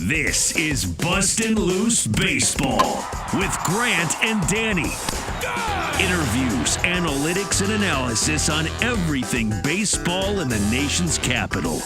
This is Bustin Loose Baseball with Grant and Danny. Interviews, analytics, and analysis on everything baseball in the nation's capital.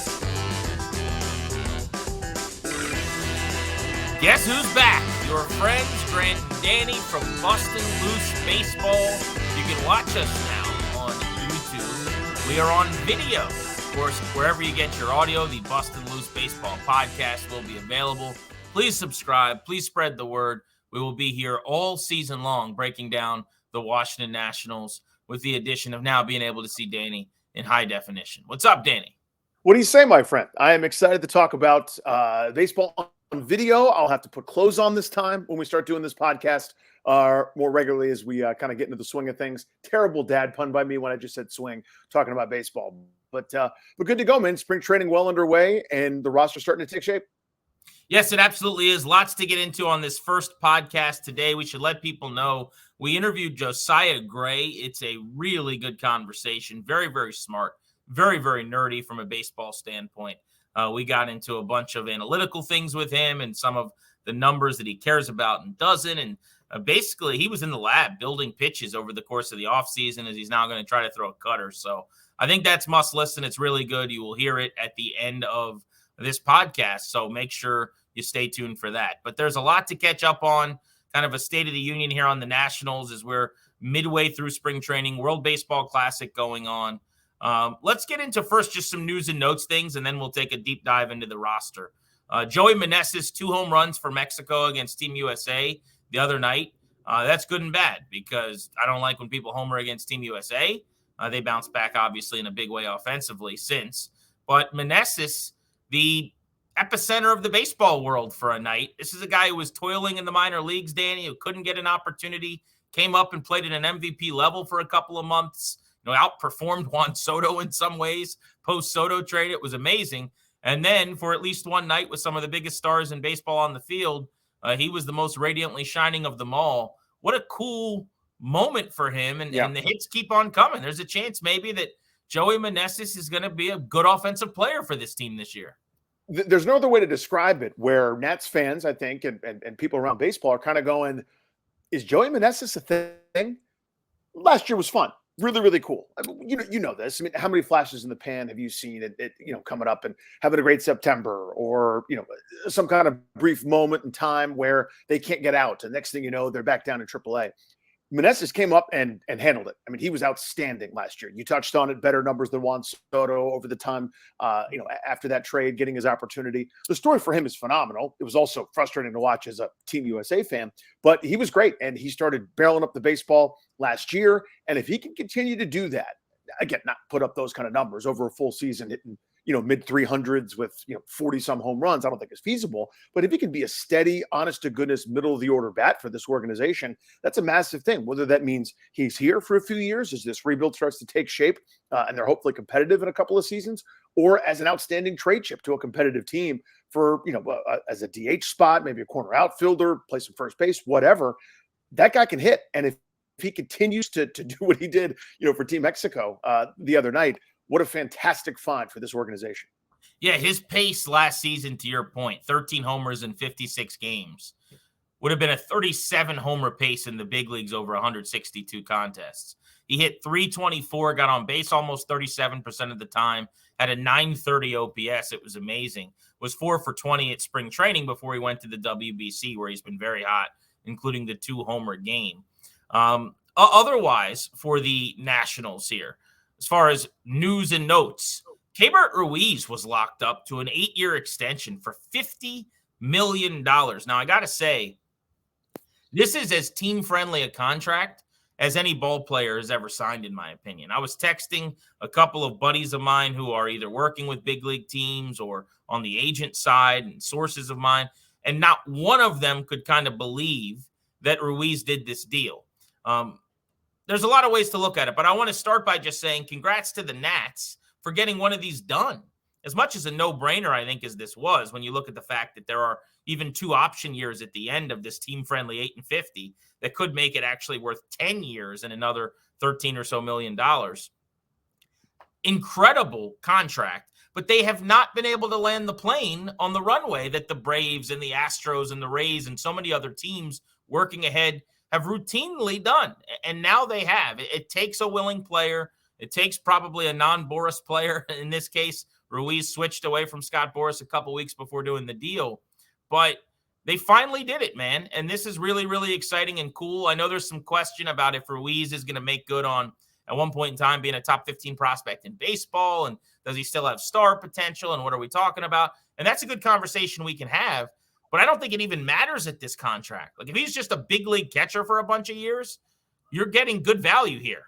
Guess who's back? Your friends, Grant and Danny from Bustin Loose Baseball. You can watch us now on YouTube. We are on video. Of course, wherever you get your audio, the Bustin Loose Baseball podcast will be available. Please subscribe. Please spread the word. We will be here all season long breaking down the Washington Nationals with the addition of now being able to see Danny in high definition. What's up, Danny? What do you say, my friend? I am excited to talk about baseball on video. I'll have to put clothes on this time when we start doing this podcast more regularly as we kind of get into the swing of things. Terrible dad pun by me when I just said swing, talking about baseball. But good to go, man. Spring training well underway, and the roster's starting to take shape. Yes, it absolutely is. Lots to get into on this first podcast today. We should let people know we interviewed Josiah Gray. It's a really good conversation. Very, very smart. Very, very nerdy from a baseball standpoint. We got into a bunch of analytical things with him and some of the numbers that he cares about and doesn't. And basically, he was in the lab building pitches over the course of the offseason as he's now going to try to throw a cutter. So I think that's must listen. It's really good. You will hear it at the end of this podcast. So make sure you stay tuned for that. But there's a lot to catch up on, kind of a state of the union here on the Nationals as we're midway through spring training, World Baseball Classic going on. Let's get into first just some news and notes things, and then we'll take a deep dive into the roster. Joey Meneses, 2 home runs for Mexico against Team USA the other night. That's good and bad because I don't like when people homer against Team USA. They bounced back, obviously, in a big way offensively since. But Meneses, the epicenter of the baseball world for a night. This is a guy who was toiling in the minor leagues, Danny, who couldn't get an opportunity, came up and played at an MVP level for a couple of months, outperformed Juan Soto in some ways. Post-Soto trade, it was amazing. And then for at least one night with some of the biggest stars in baseball on the field, he was the most radiantly shining of them all. What a cool moment for him, and the hits keep on coming. There's a chance maybe that Joey Meneses is going to be a good offensive player for this team this year. There's no other way to describe it, where Nats fans, I think, and people around baseball are kind of going, is Joey Meneses a thing? Last year was fun. Really, really cool. I mean, you know this. I mean, how many flashes in the pan have you seen it coming up and having a great September, or some kind of brief moment in time where they can't get out, and next thing you know, they're back down in AAA. Meneses came up and handled it. I mean, he was outstanding last year. You touched on it, better numbers than Juan Soto over the time, after that trade, getting his opportunity. The story for him is phenomenal. It was also frustrating to watch as a Team USA fan, but he was great, and he started barreling up the baseball last year. And if he can continue to do that, again, not put up those kind of numbers over a full season, hitting mid 300s with 40 some home runs, I don't think is feasible. But if he can be a steady, honest to goodness, middle of the order bat for this organization, that's a massive thing. Whether that means he's here for a few years as this rebuild starts to take shape, and they're hopefully competitive in a couple of seasons, or as an outstanding trade chip to a competitive team for as a DH spot, maybe a corner outfielder, play some first base, whatever. That guy can hit, and if he continues to do what he did, for Team Mexico the other night, what a fantastic find for this organization. Yeah, his pace last season, to your point, 13 homers in 56 games, would have been a 37 homer pace in the big leagues over 162 contests. He hit 324, got on base almost 37% of the time, had a 930 OPS. It was amazing. Was 4 for 20 at spring training before he went to the WBC, where he's been very hot, including the 2-homer game. Otherwise, for the Nationals here, as far as news and notes, Keibert Ruiz was locked up to an 8-year extension for $50 million. Now, I got to say, this is as team-friendly a contract as any ball player has ever signed, in my opinion. I was texting a couple of buddies of mine who are either working with big league teams or on the agent side, and sources of mine, and not one of them could kind of believe that Ruiz did this deal. There's a lot of ways to look at it, but I want to start by just saying congrats to the Nats for getting one of these done. As much as a no-brainer, I think, as this was, when you look at the fact that there are even 2 option years at the end of this team-friendly 8 and 50 that could make it actually worth 10 years and another $13 or so million. Incredible contract. but they have not been able to land the plane on the runway that the Braves and the Astros and the Rays and so many other teams working ahead have routinely done. And now they have. It takes a willing player. It takes probably a non-Boras player. In this case, Ruiz switched away from Scott Boras a couple weeks before doing the deal. But they finally did it, man. And this is really, really exciting and cool. I know there's some question about if Ruiz is going to make good on, at one point in time, being a top 15 prospect in baseball. And does he still have star potential? And what are we talking about? And that's a good conversation we can have. But I don't think it even matters at this contract. Like, if he's just a big league catcher for a bunch of years, you're getting good value here.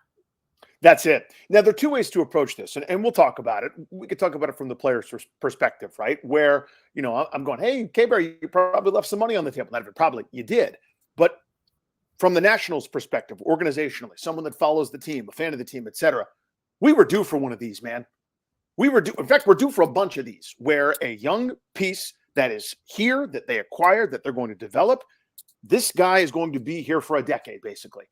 That's it. Now, there are two ways to approach this, and we'll talk about it. We could talk about it from the player's perspective, right? Where, I'm going, hey, Keibert, you probably left some money on the table. Not even probably, you did. But from the Nationals' perspective, organizationally, someone that follows the team, a fan of the team, et cetera, we were due for one of these, man. We were due. In fact, we're due for a bunch of these, where a young piece that is here, that they acquired, that they're going to develop, this guy is going to be here for a decade, basically.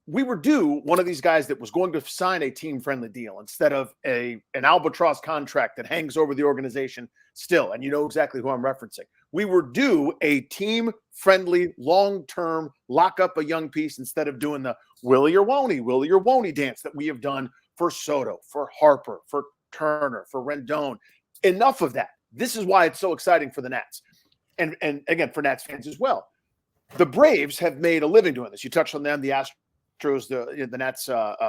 We were due one of these guys that was going to sign a team-friendly deal instead of an albatross contract that hangs over the organization still. And you know exactly who I'm referencing. We were due a team-friendly, long-term, lock up a young piece instead of doing the Willie or Woney dance that we have done for Soto, for Harper, for Turner, for Rendon. Enough of that. This is why it's so exciting for the Nats. And again, for Nats fans as well. The Braves have made a living doing this. You touched on them, the Astros, the Nats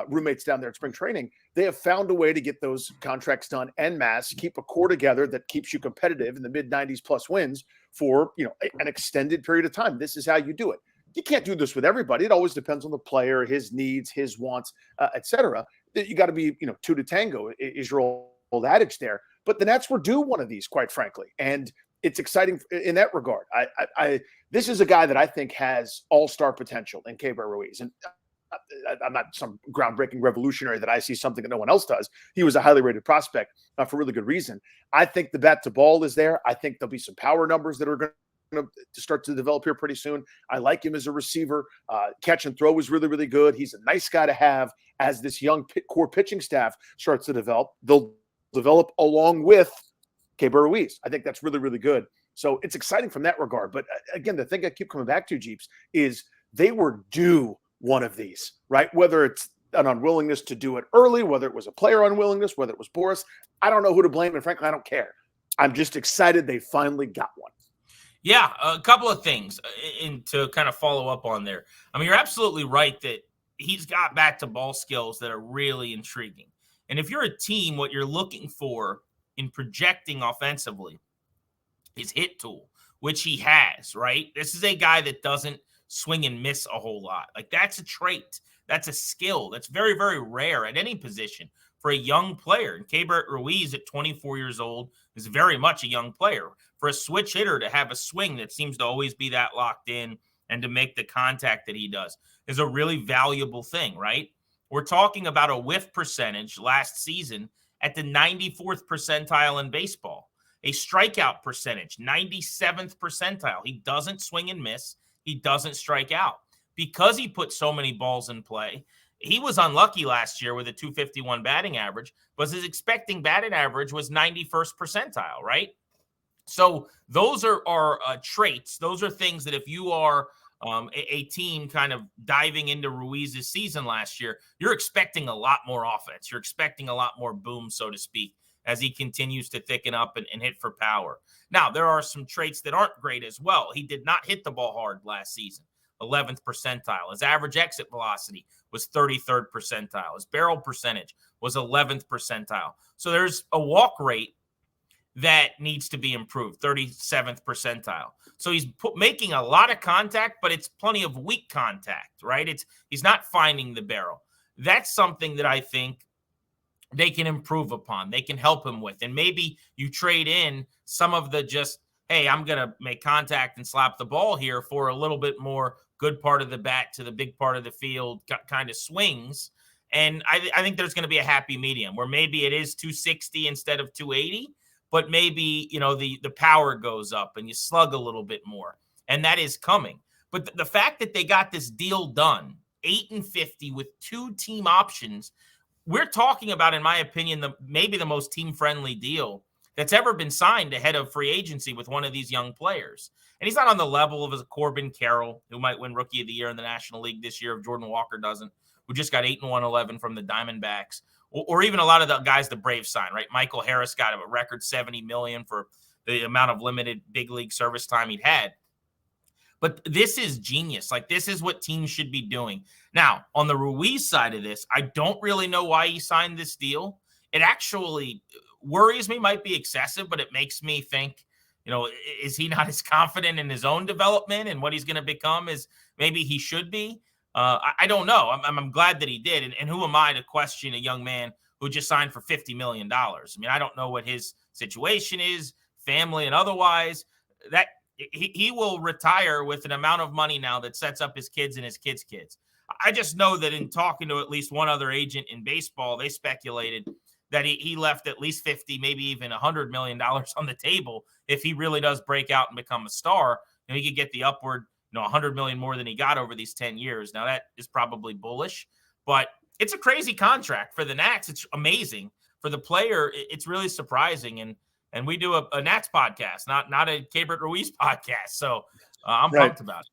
roommates down there at spring training. They have found a way to get those contracts done en masse, keep a core together that keeps you competitive in the mid-90s plus wins for an extended period of time. This is how you do it. You can't do this with everybody. It always depends on the player, his needs, his wants, et cetera. You got to be, two to tango is your old adage there. But the Nats were due one of these, quite frankly. And it's exciting in that regard. This is a guy that I think has all-star potential in Keibert Ruiz. And I'm not some groundbreaking revolutionary that I see something that no one else does. He was a highly rated prospect for really good reason. I think the bat to ball is there. I think there'll be some power numbers that are going to start to develop here pretty soon. I like him as a receiver. Catch and throw is really, really good. He's a nice guy to have as this young core pitching staff starts to develop. They'll develop along with Keibert Ruiz. I think that's really, really good. So it's exciting from that regard. But again, the thing I keep coming back to, Jeeps, is they were due one of these, right? Whether it's an unwillingness to do it early, whether it was a player unwillingness, whether it was Boras, I don't know who to blame. And frankly, I don't care. I'm just excited they finally got one. Yeah, a couple of things to kind of follow up on there. I mean, you're absolutely right that he's got back to ball skills that are really intriguing. And if you're a team, what you're looking for in projecting offensively is hit tool, which he has, right? This is a guy that doesn't swing and miss a whole lot. Like, that's a trait. That's a skill. That's very, very rare at any position for a young player. And Keibert Ruiz at 24 years old is very much a young player. For a switch hitter to have a swing that seems to always be that locked in and to make the contact that he does is a really valuable thing, right? We're talking about a whiff percentage last season at the 94th percentile in baseball. A strikeout percentage, 97th percentile. He doesn't swing and miss. He doesn't strike out. Because he put so many balls in play, he was unlucky last year with a 251 batting average, but his expecting batting average was 91st percentile, right? So those are traits. Those are things that if you are a team kind of diving into Ruiz's season last year, you're expecting a lot more offense. You're expecting a lot more boom, so to speak, as he continues to thicken up and hit for power. Now, there are some traits that aren't great as well. He did not hit the ball hard last season, 11th percentile. His average exit velocity was 33rd percentile. His barrel percentage was 11th percentile. So there's a walk rate that needs to be improved, 37th percentile. So he's making a lot of contact, but it's plenty of weak contact, right? He's not finding the barrel. That's something that I think they can improve upon. They can help him with. And maybe you trade in some of the just, hey, I'm going to make contact and slap the ball here for a little bit more good part of the bat to the big part of the field kind of swings. And I think there's going to be a happy medium where maybe it is 260 instead of 280. But maybe, the power goes up and you slug a little bit more. And that is coming. But the fact that they got this deal done, 8-50 with 2 team options, we're talking about, in my opinion, maybe the most team-friendly deal that's ever been signed ahead of free agency with one of these young players. And he's not on the level of a Corbin Carroll, who might win Rookie of the Year in the National League this year if Jordan Walker doesn't, who just got 8-1-11 from the Diamondbacks, or even a lot of the guys the Braves signed, right? Michael Harris got a record $70 million for the amount of limited big league service time he'd had. But this is genius. Like, this is what teams should be doing. Now, on the Ruiz side of this, I don't really know why he signed this deal. It actually worries me, might be excessive, but it makes me think, is he not as confident in his own development and what he's going to become as maybe he should be? I don't know. I'm glad that he did. And who am I to question a young man who just signed for $50 million? I mean, I don't know what his situation is, family and otherwise. That he will retire with an amount of money now that sets up his kids and his kids' kids. I just know that in talking to at least one other agent in baseball, they speculated that he left at least 50, maybe even $100 million on the table. If he really does break out and become a star, he could get the upward, $100 million more than he got over these 10 years. Now that is probably bullish, but it's a crazy contract for the Nats. It's amazing for the player. It's really surprising. And we do a Nats podcast, not a Keibert Ruiz podcast. So I'm pumped about it.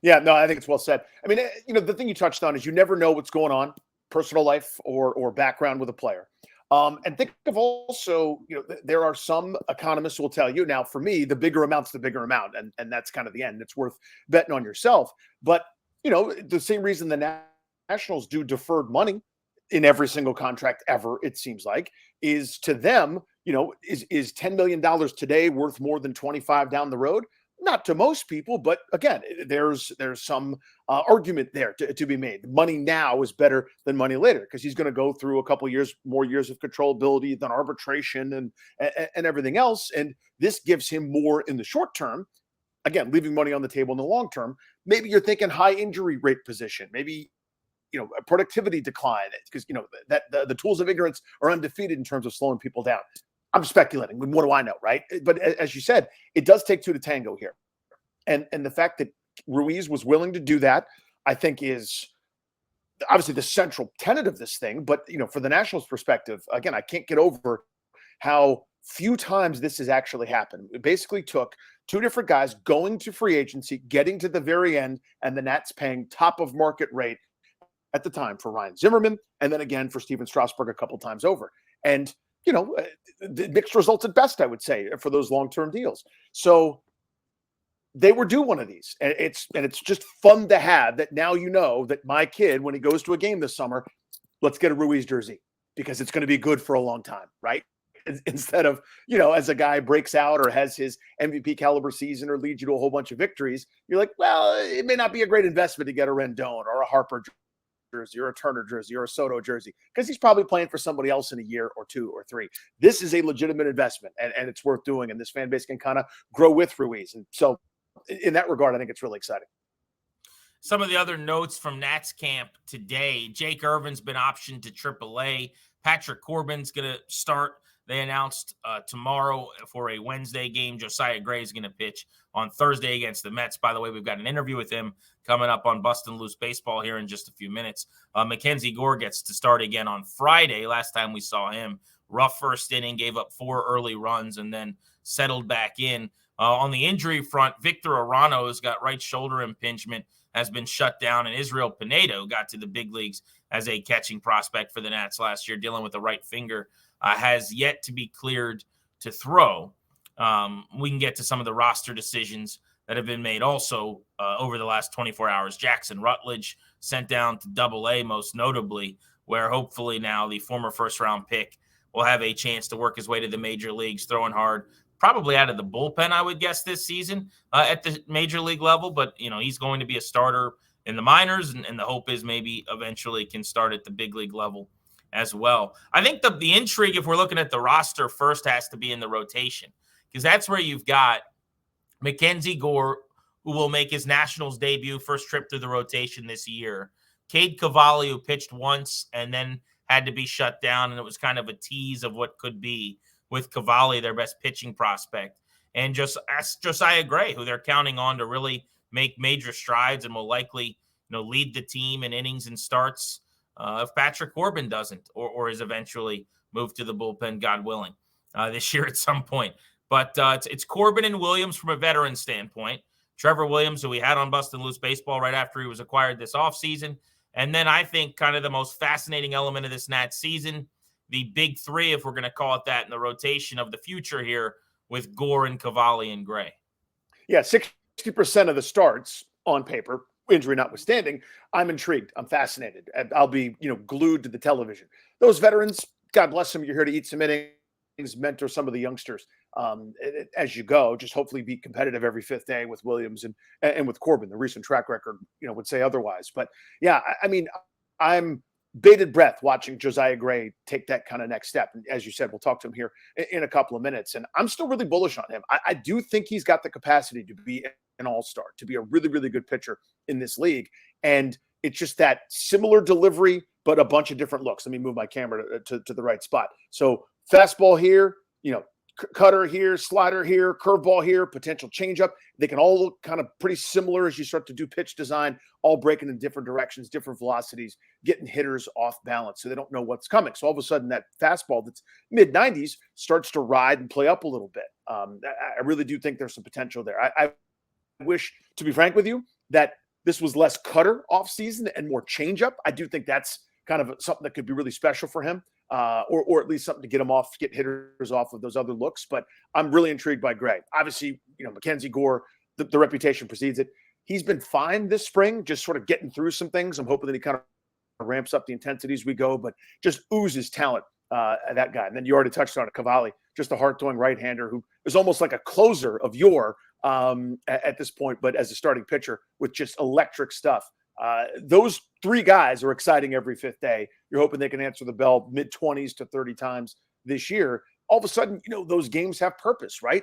Yeah, no, I think it's well said. I mean, the thing you touched on is you never know what's going on, personal life or background with a player. And think of also, there are some economists who will tell you, now for me, the bigger amount's the bigger amount. And that's kind of the end. It's worth betting on yourself. But, the same reason the Nationals do deferred money in every single contract ever, it seems like, is to them, is $10 million today worth more than 25 down the road? Not to most people, but again, there's some argument there to be made. Money now is better than money later because he's going to go through a couple more years of controllability than arbitration and everything else. And this gives him more in the short term. Again, leaving money on the table in the long term. Maybe you're thinking high injury rate position. Maybe a productivity decline because that the tools of ignorance are undefeated in terms of slowing people down. I'm speculating. What do I know, right? But as you said, it does take two to tango here. And the fact that Ruiz was willing to do that, I think, is obviously the central tenet of this thing. But, for the Nationals' perspective, again, I can't get over how few times this has actually happened. It basically took two different guys going to free agency, getting to the very end, and the Nats paying top of market rate at the time for Ryan Zimmerman, and then again for Steven Strasburg a couple times over. And mixed results at best, I would say, for those long-term deals. So they were due one of these. And it's just fun to have that now that my kid, when he goes to a game this summer, let's get a Ruiz jersey because it's going to be good for a long time, right? Instead of, as a guy breaks out or has his MVP caliber season or leads you to a whole bunch of victories, you're like, well, it may not be a great investment to get a Rendon or a Harper jersey or a Turner jersey or a Soto jersey because he's probably playing for somebody else in a year or two or three. This is a legitimate investment and it's worth doing. And this fan base can kind of grow with Ruiz. And so in that regard, I think it's really exciting. Some of the other notes from Nats camp today: Jake Irvin's been optioned to AAA. Patrick Corbin's going to start. They announced tomorrow for a Wednesday game. Josiah Gray is going to pitch on Thursday against the Mets. By the way, we've got an interview with him coming up on Bustin Loose Baseball here in just a few minutes. Mackenzie Gore gets to start again on Friday. Last time we saw him, rough first inning, gave up 4 early runs, and then settled back in. On the injury front, Victor Arano has got right shoulder impingement, has been shut down, and Israel Pinedo got to the big leagues as a catching prospect for the Nats last year, dealing with the right finger. Has yet to be cleared to throw. We can get to some of the roster decisions that have been made also over the last 24 hours. Jackson Rutledge sent down to AA, most notably, where hopefully now the former first-round pick will have a chance to work his way to the major leagues, throwing hard, probably out of the bullpen, I would guess, this season at the major league level. But, he's going to be a starter in the minors, and the hope is maybe eventually can start at the big league level as well. I think the intrigue, if we're looking at the roster first, has to be in the rotation, because that's where you've got Mackenzie Gore, who will make his Nationals debut, first trip through the rotation this year. Cade Cavalli, who pitched once and then had to be shut down, and it was kind of a tease of what could be with Cavalli, their best pitching prospect. And just ask Josiah Gray, who they're counting on to really make major strides and will likely lead the team in innings and starts if Patrick Corbin doesn't or is eventually moved to the bullpen, God willing, this year at some point. But it's Corbin and Williams from a veteran standpoint. Trevor Williams, who we had on Bustin Loose Baseball right after he was acquired this offseason. And then I think kind of the most fascinating element of this Nats season, the big three, if we're going to call it that, in the rotation of the future here with Gore and Cavalli and Gray. Yeah, 60% of the starts on paper, injury notwithstanding, I'm intrigued. I'm fascinated. I'll be, glued to the television. Those veterans, God bless them. You're here to eat some innings, mentor some of the youngsters as you go. Just hopefully be competitive every fifth day with Williams and with Corbin. The recent track record, would say otherwise. But yeah, I mean, I'm bated breath watching Josiah Gray take that kind of next step. And as you said, we'll talk to him here in a couple of minutes. And I'm still really bullish on him. I do think he's got the capacity to be an all-star, to be a really, really good pitcher in this league. And it's just that similar delivery, but a bunch of different looks. Let me move my camera to the right spot. So fastball here, cutter here, slider here, curveball here, potential changeup. They can all look kind of pretty similar as you start to do pitch design, all breaking in different directions, different velocities, getting hitters off balance so they don't know what's coming. So all of a sudden that fastball that's mid-90s starts to ride and play up a little bit. I really do think there's some potential there. I wish, to be frank with you, that this was less cutter off season and more changeup. I do think that's kind of something that could be really special for him. Or at least something to get him off, get hitters off of those other looks. But I'm really intrigued by Gray. Obviously, Mackenzie Gore, the reputation precedes it. He's been fine this spring, just sort of getting through some things. I'm hoping that he kind of ramps up the intensity as we go, but just oozes talent, that guy. And then you already touched on it, Cavalli, just a hard-throwing right-hander who is almost like a closer of at this point, but as a starting pitcher with just electric stuff. Those three guys are exciting every fifth day. You're hoping they can answer the bell mid-20s to 30 times this year. All of a sudden, those games have purpose, right?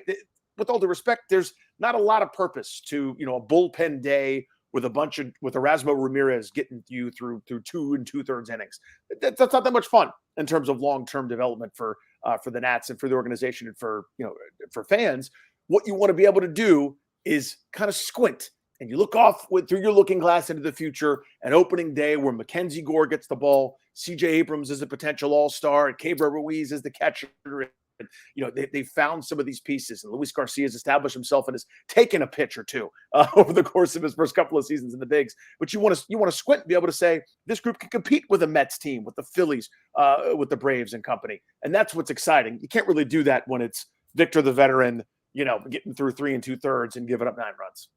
With all due respect, there's not a lot of purpose to, a bullpen day with Erasmo Ramirez getting you through 2 2/3 innings. That's not that much fun in terms of long-term development for the Nats and for the organization and for fans. What you want to be able to do is kind of squint. And you look off through your looking glass into the future, an opening day where Mackenzie Gore gets the ball, C.J. Abrams is a potential all-star, and Keibert Ruiz is the catcher. And, they found some of these pieces, and Luis Garcia has established himself and has taken a pitch or two over the course of his first couple of seasons in the bigs. But you want to squint and be able to say this group can compete with a Mets team, with the Phillies, with the Braves and company, and that's what's exciting. You can't really do that when it's Victor the veteran, getting through 3 2/3 and giving up 9 runs.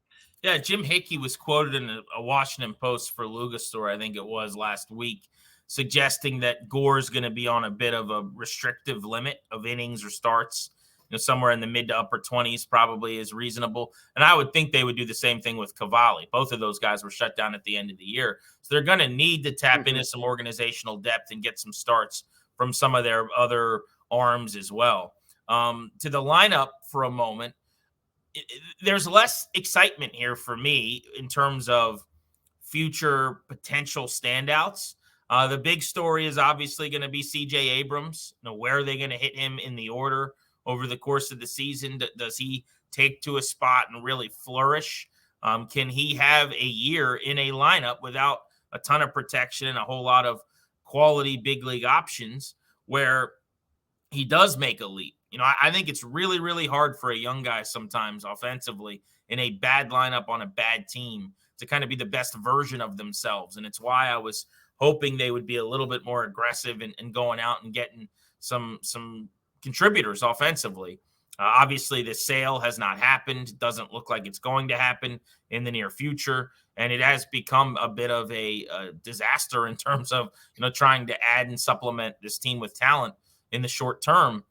Yeah, Jim Hickey was quoted in a Washington Post for Luga story, I think it was last week, suggesting that Gore's going to be on a bit of a restrictive limit of innings or starts. Somewhere in the mid to upper 20s probably is reasonable. And I would think they would do the same thing with Cavalli. Both of those guys were shut down at the end of the year. So they're going to need to tap into some organizational depth and get some starts from some of their other arms as well. To the lineup for a moment, there's less excitement here for me in terms of future potential standouts. The big story is obviously going to be C.J. Abrams. Where are they going to hit him in the order over the course of the season? Does he take to a spot and really flourish? Can he have a year in a lineup without a ton of protection and a whole lot of quality big league options where he does make a leap? I think it's really, really hard for a young guy sometimes offensively in a bad lineup on a bad team to kind of be the best version of themselves. And it's why I was hoping they would be a little bit more aggressive and going out and getting some contributors offensively. Obviously, the sale has not happened. Doesn't look like it's going to happen in the near future. And it has become a bit of a disaster in terms of, trying to add and supplement this team with talent in the short term.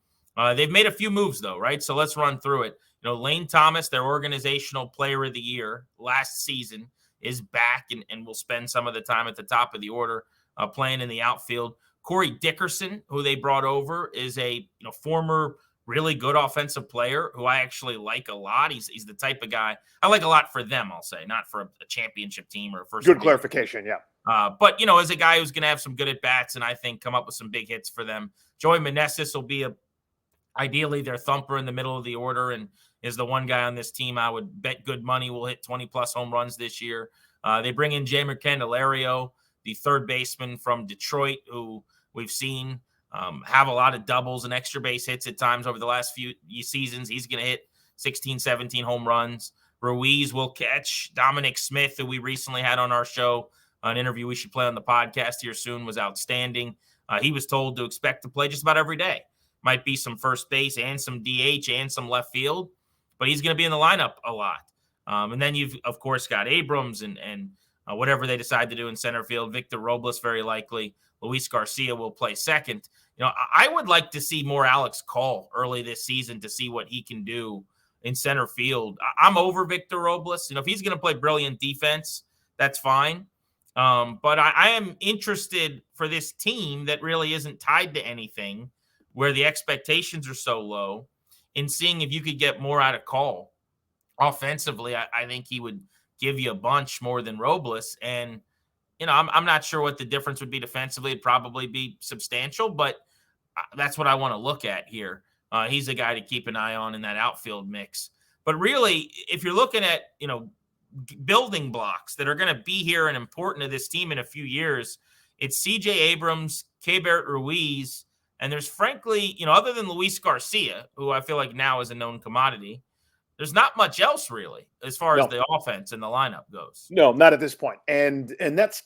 They've made a few moves, though, right? So let's run through it. Lane Thomas, their organizational player of the year last season, is back and will spend some of the time at the top of the order playing in the outfield. Corey Dickerson, who they brought over, is a former really good offensive player who I actually like a lot. He's the type of guy I like a lot for them, I'll say, not for a championship team or a first. Good clarification, yeah. But, as a guy who's going to have some good at-bats and I think come up with some big hits for them. Joey Meneses will be ideally their thumper in the middle of the order and is the one guy on this team I would bet good money will hit 20-plus home runs this year. They bring in Jeimer Candelario the third baseman from Detroit, who we've seen have a lot of doubles and extra base hits at times over the last few seasons. He's going to hit 16, 17 home runs. Ruiz will catch. Dominic Smith, who we recently had on our show, an interview we should play on the podcast here soon, was outstanding. He was told to expect to play just about every day. Might be some first base and some DH and some left field, but he's going to be in the lineup a lot. And then you've, of course, got Abrams and whatever they decide to do in center field. Victor Robles, very likely. Luis Garcia will play second. I would like to see more Alex Call early this season to see what he can do in center field. I'm over Victor Robles. If he's going to play brilliant defense, that's fine. But I am interested for this team that really isn't tied to anything, where the expectations are so low, in seeing if you could get more out of Call. Offensively, I think he would give you a bunch more than Robles. And, I'm not sure what the difference would be defensively. It'd probably be substantial, but that's what I want to look at here. He's a guy to keep an eye on in that outfield mix. But really, if you're looking at, building blocks that are going to be here and important to this team in a few years, it's CJ Abrams, Keibert Ruiz, and there's frankly, other than Luis Garcia, who I feel like now is a known commodity, there's not much else really as far as the offense and the lineup goes. No, not at this point. And that's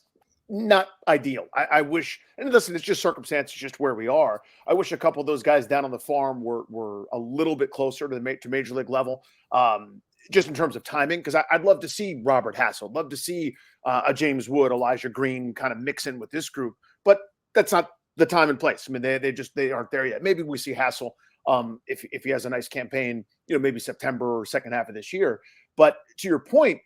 not ideal. I wish, and listen, it's just circumstances, just where we are. I wish a couple of those guys down on the farm were a little bit closer to major league level, just in terms of timing, because I'd love to see Robert Hassel, love to see a James Wood, Elijah Green kind of mix in with this group, but that's not the time and place. I mean, they aren't there yet. Maybe we see Hassel if he has a nice campaign, maybe September or second half of this year. But to your point,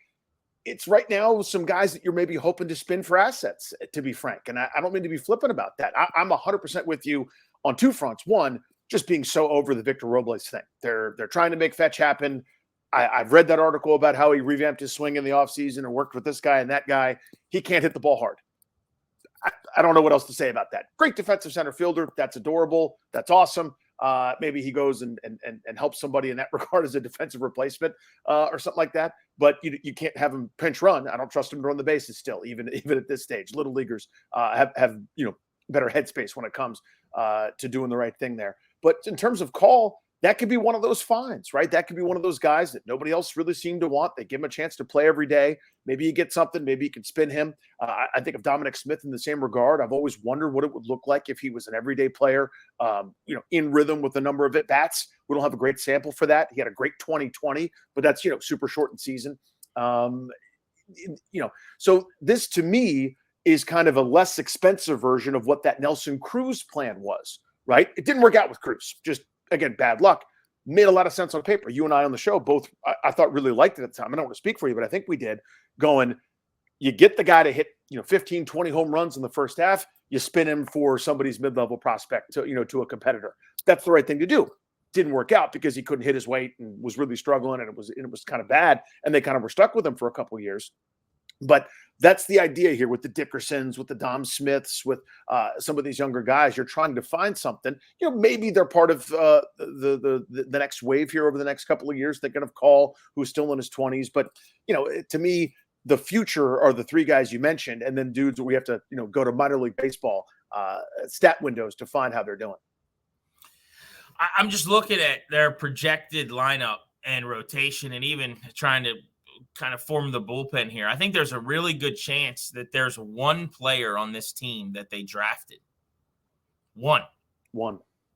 it's right now some guys that you're maybe hoping to spin for assets, to be frank. And I don't mean to be flippant about that. I'm 100% with you on two fronts. One, just being so over the Victor Robles thing. They're trying to make fetch happen. I've read that article about how he revamped his swing in the offseason and worked with this guy and that guy. He can't hit the ball hard. I don't know what else to say about that. Great defensive center fielder. That's adorable. That's awesome. Maybe he goes and helps somebody in that regard as a defensive replacement or something like that. But you can't have him pinch run. I don't trust him to run the bases still, even at this stage. Little leaguers have better headspace when it comes to doing the right thing there. But in terms of Call, that could be one of those finds, right? That could be one of those guys that nobody else really seemed to want. They give him a chance to play every day. Maybe you get something. Maybe you can spin him. I think of Dominic Smith in the same regard. I've always wondered what it would look like if he was an everyday player, in rhythm with a number of at-bats. We don't have a great sample for that. He had a great 2020, but that's, super shortened season. So this to me is kind of a less expensive version of what that Nelson Cruz plan was, right? It didn't work out with Cruz. Just, again, bad luck. Made a lot of sense on paper. You and I on the show both, I thought, really liked it at the time. I don't want to speak for you, but I think we did. Going, you get the guy to hit 15, 20 home runs in the first half, you spin him for somebody's mid-level prospect to a competitor. That's the right thing to do. Didn't work out because he couldn't hit his weight and was really struggling, and it was kind of bad, and they kind of were stuck with him for a couple of years. But that's the idea here with the Dickersons, with the Dom Smiths, with some of these younger guys. You're trying to find something. Maybe they're part of the next wave here over the next couple of years. Thinking of Call, who's still in his 20s. But, to me, the future are the three guys you mentioned, and then dudes that we have to, go to minor league baseball stat windows to find how they're doing. I'm just looking at their projected lineup and rotation and even trying to kind of form the bullpen here. I think there's a really good chance that there's one player on this team that they drafted. One.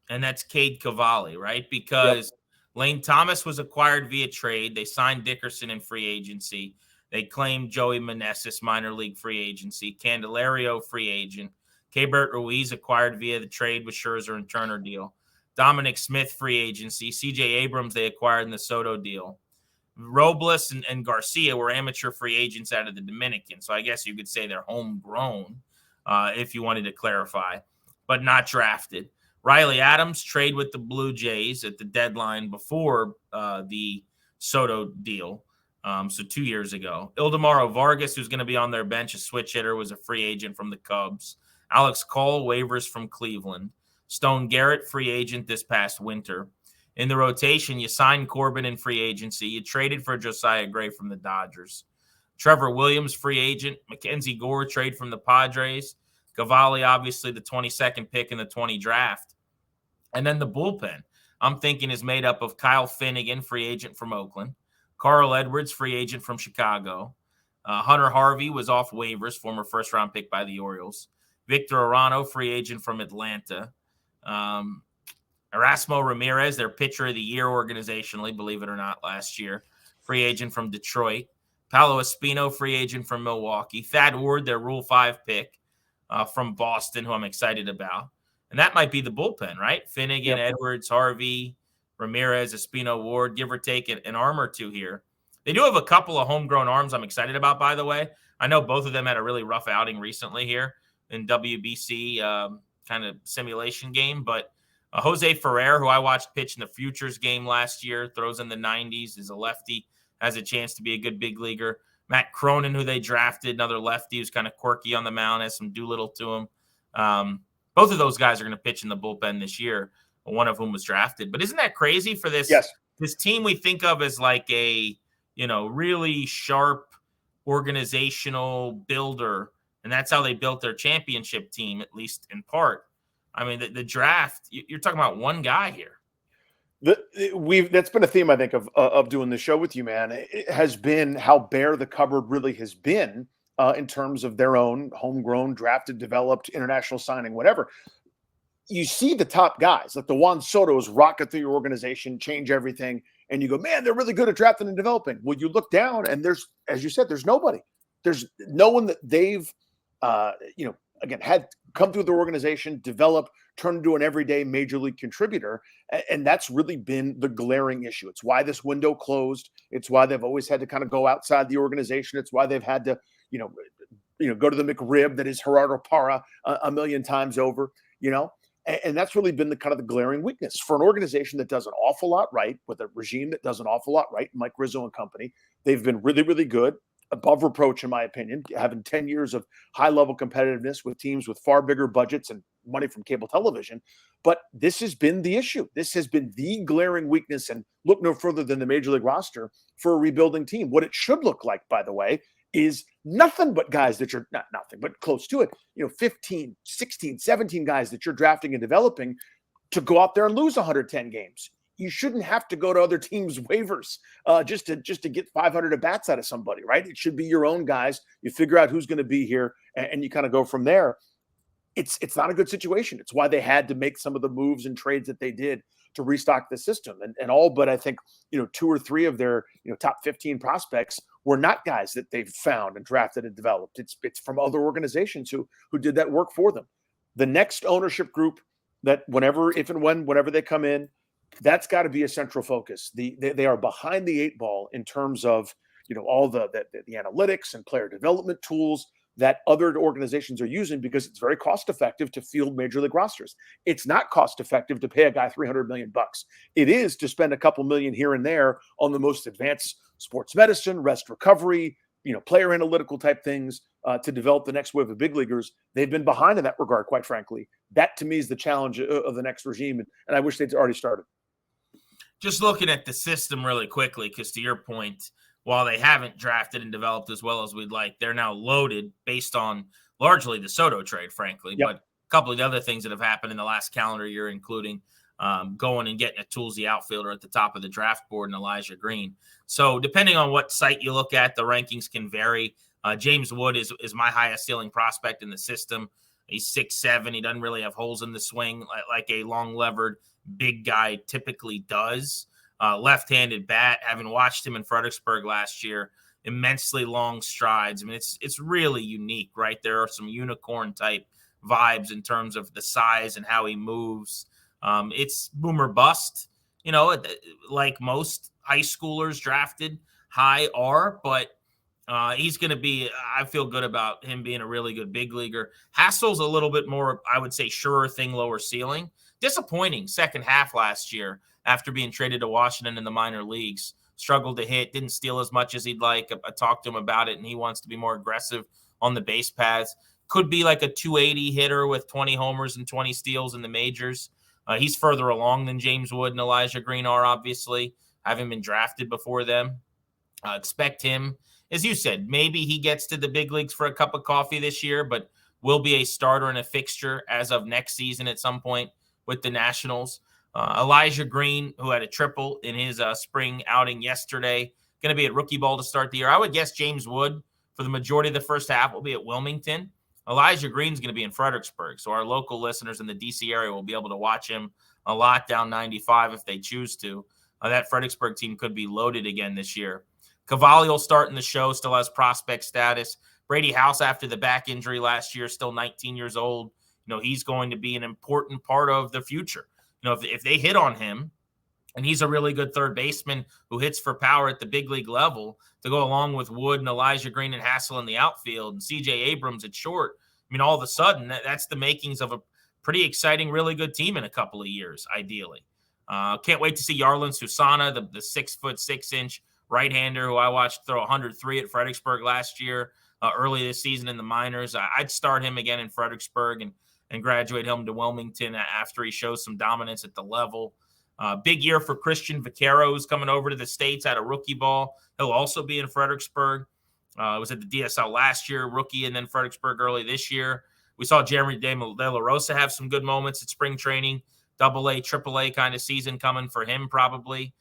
And that's Cade Cavalli, right? Because Lane Thomas was acquired via trade. They signed Dickerson in free agency. They claimed Joey Meneses, minor league free agency. Candelario, free agent. Keibert Ruiz acquired via the trade with Scherzer and Turner deal. Dominic Smith, free agency. CJ Abrams, they acquired in the Soto deal. Robles and Garcia were amateur free agents out of the Dominican. So I guess you could say they're homegrown, if you wanted to clarify, but not drafted. Riley Adams, trade with the Blue Jays at the deadline before the Soto deal. So 2 years ago. Ildemaro Vargas, who's going to be on their bench, a switch hitter, was a free agent from the Cubs. Alex Call, waivers from Cleveland. Stone Garrett, free agent this past winter. In the rotation, you signed Corbin in free agency. You traded for Josiah Gray from the Dodgers. Trevor Williams, free agent. Mackenzie Gore, trade from the Padres. Cavalli, obviously the 22nd pick in the 20 draft. And then the bullpen, I'm thinking, is made up of Kyle Finnegan, free agent from Oakland. Carl Edwards, free agent from Chicago. Hunter Harvey was off waivers, former first-round pick by the Orioles. Victor Arano, free agent from Atlanta. Erasmo Ramirez, their pitcher of the year organizationally, believe it or not, last year, free agent from Detroit. Paolo Espino, free agent from Milwaukee. Thad Ward, their Rule 5 pick from Boston, who I'm excited about. And that might be the bullpen, right? Finnegan, Edwards, Harvey, Ramirez, Espino, Ward, give or take an arm or two here. They do have a couple of homegrown arms I'm excited about, by the way. I know both of them had a really rough outing recently here in WBC kind of simulation game. But Jose Ferrer, who I watched pitch in the Futures game last year, throws in the 90s, is a lefty, has a chance to be a good big leaguer. Matt Cronin, who they drafted, another lefty who's kind of quirky on the mound, has some Doolittle to him. Both of those guys are going to pitch in the bullpen this year, one of whom was drafted. But isn't that crazy for this, this team we think of as like a, really sharp organizational builder? And that's how they built their championship team, at least in part. I mean, the draft, you're talking about one guy here. That's been a theme, I think, of doing the show with you, man. It has been how bare the cupboard really has been in terms of their own homegrown, drafted, developed, international signing, whatever. You see the top guys, like the Juan Soto's rocket through your organization, change everything, and you go, man, they're really good at drafting and developing. Well, you look down, and there's, as you said, there's nobody. There's no one that they've, again, had come through their organization, develop, turn into an everyday major league contributor. And that's really been the glaring issue. It's why this window closed. It's why they've always had to kind of go outside the organization. It's why they've had to, go to the McRib that is Gerardo Parra a million times over, and that's really been the kind of the glaring weakness for an organization that does an awful lot right, with a regime that does an awful lot right, Mike Rizzo and company. They've been really, really good, above reproach, in my opinion, having 10 years of high-level competitiveness with teams with far bigger budgets and money from cable television. But this has been the issue. This has been the glaring weakness, and look no further than the Major League roster for a rebuilding team. What it should look like, by the way, is nothing but guys that you're not nothing, but close to it, 15, 16, 17 guys that you're drafting and developing to go out there and lose 110 games. You shouldn't have to go to other teams' waivers just to get 500 at bats out of somebody, right? It should be your own guys. You figure out who's going to be here, and you kind of go from there. It's not a good situation. It's why they had to make some of the moves and trades that they did to restock the system. And all but, I think, 2 or 3 of their top 15 prospects were not guys that they've found and drafted and developed. It's from other organizations who did that work for them. The next ownership group that whenever they come in, that's got to be a central focus. They are behind the 8 ball in terms of all the analytics and player development tools that other organizations are using, because it's very cost effective to field major league rosters. It's not cost effective to pay a guy $300 million. It is to spend a couple million here and there on the most advanced sports medicine, rest recovery, player analytical type things to develop the next wave of big leaguers. They've been behind in that regard, quite frankly. That to me is the challenge of the next regime, and I wish they'd already started. Just looking at the system really quickly, because to your point, while they haven't drafted and developed as well as we'd like, they're now loaded based on largely the Soto trade, frankly. Yep. But a couple of the other things that have happened in the last calendar year, including going and getting a toolsy outfielder at the top of the draft board in Elijah Green. So depending on what site you look at, the rankings can vary. James Wood is my highest ceiling prospect in the system. He's 6'7". He doesn't really have holes in the swing like a long-levered big guy typically does. Left-handed bat, having watched him in Fredericksburg last year, immensely long strides. I mean, it's really unique, right? There are some unicorn-type vibes in terms of the size and how he moves. It's boom or bust, like most high schoolers drafted high are, but he's going to be, I feel good about him being a really good big leaguer. Hassel's a little bit more, I would say, surer thing, lower ceiling. Disappointing second half last year after being traded to Washington in the minor leagues. Struggled to hit, didn't steal as much as he'd like. I talked to him about it, and he wants to be more aggressive on the base paths. Could be like a 280 hitter with 20 homers and 20 steals in the majors. He's further along than James Wood and Elijah Green are, obviously, having been drafted before them. Expect him, as you said, maybe he gets to the big leagues for a cup of coffee this year, but will be a starter and a fixture as of next season at some point with the Nationals. Elijah Green, who had a triple in his spring outing yesterday, going to be at rookie ball to start the year. I would guess James Wood, for the majority of the first half, will be at Wilmington. Elijah Green's going to be in Fredericksburg, so our local listeners in the D.C. area will be able to watch him a lot down 95 if they choose to. That Fredericksburg team could be loaded again this year. Cavalli will start in the show, still has prospect status. Brady House, after the back injury last year, still 19 years old. He's going to be an important part of the future. If they hit on him, and he's a really good third baseman who hits for power at the big league level, to go along with Wood and Elijah Green and Hassel in the outfield and C.J. Abrams at short, all of a sudden, that's the makings of a pretty exciting, really good team in a couple of years, ideally. Can't wait to see Yarlin Susana, the 6'6" right-hander who I watched throw 103 at Fredericksburg last year, early this season in the minors. I'd start him again in Fredericksburg and graduate him to Wilmington after he shows some dominance at the level. Big year for Christian Vaquero, who's coming over to the States out of rookie ball. He'll also be in Fredericksburg. Was at the DSL last year, rookie, and then Fredericksburg early this year. We saw Jeremy De La Rosa have some good moments at spring training. AA, AAA kind of season coming for him probably.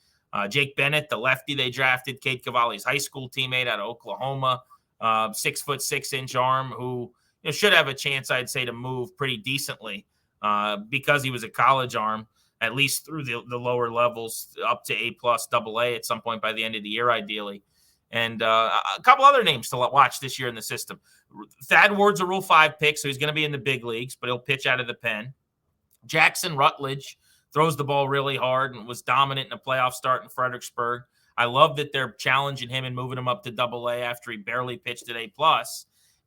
Jake Bennett, the lefty they drafted, Kate Cavalli's high school teammate out of Oklahoma, 6'6" arm, who should have a chance, I'd say, to move pretty decently because he was a college arm, at least through the lower levels, up to A+ AA at some point by the end of the year, ideally. And a couple other names to watch this year in the system. Thad Ward's a Rule 5 pick, so he's going to be in the big leagues, but he'll pitch out of the pen. Jackson Rutledge throws the ball really hard and was dominant in a playoff start in Fredericksburg. I love that they're challenging him and moving him up to AA after he barely pitched at A+.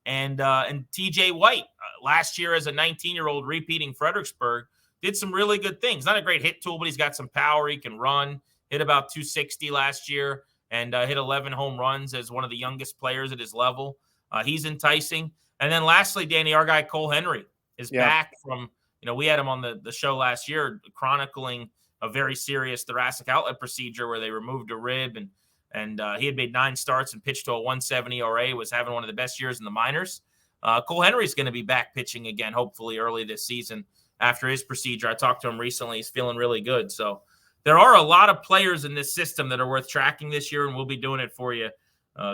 And TJ White, last year as a 19-year-old repeating Fredericksburg, did some really good things. Not a great hit tool, but he's got some power. He can run. Hit about 260 last year and hit 11 home runs as one of the youngest players at his level. He's enticing. And then lastly, Danny, our guy Cole Henry is back from, we had him on the show last year chronicling a very serious thoracic outlet procedure where they removed a rib, and he had made 9 starts and pitched to a 170 ERA, was having one of the best years in the minors. Cole Henry's going to be back pitching again, hopefully early this season after his procedure. I talked to him recently. He's feeling really good. So there are a lot of players in this system that are worth tracking this year, and we'll be doing it for you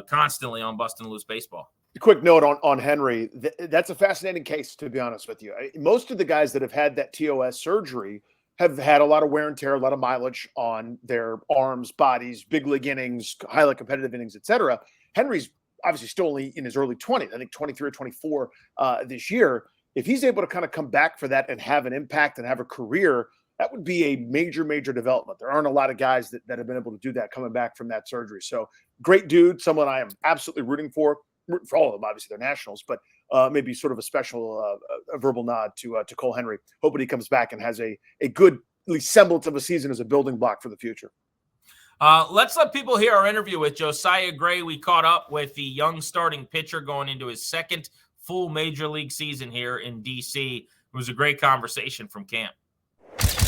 constantly on Bustin Loose Baseball. A quick note on Henry. That's a fascinating case, to be honest with you. Most of the guys that have had that TOS surgery have had a lot of wear and tear, a lot of mileage on their arms, bodies, big league innings, highly competitive innings, etc. Henry's obviously still only in his early 20s, I think 23 or 24 this year. If he's able to kind of come back for that and have an impact and have a career, that would be a major, major development. There aren't a lot of guys that have been able to do that coming back from that surgery. So great dude, someone I am absolutely rooting for all of them. Obviously they're Nationals, but maybe sort of a special a verbal nod to Cole Henry. Hoping he comes back and has a good, at least semblance of a season as a building block for the future. Let's let people hear our interview with Josiah Gray. We caught up with the young starting pitcher going into his second full major league season here in D.C. It was a great conversation from camp.